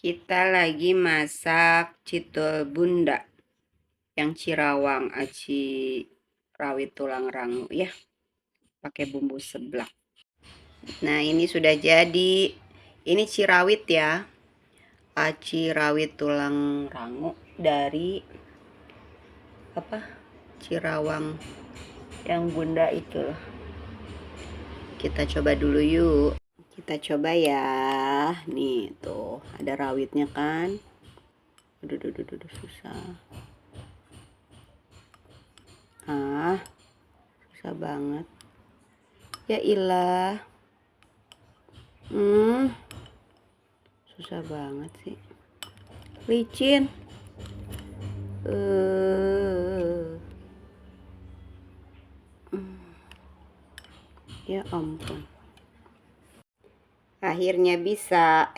Kita lagi masak citul bunda yang Cirawang, aci rawit tulang rangu ya, pakai bumbu seblak. Nah, ini sudah jadi. Ini cirawit ya, aci rawit tulang rangu dari apa? Cirawang yang bunda itu. Kita coba dulu yuk. Kita coba ya. Nih tuh, ada rawitnya kan? Aduh, susah. Susah banget. Ya ilah. Susah banget sih. Licin. Ya ampun. Akhirnya bisa.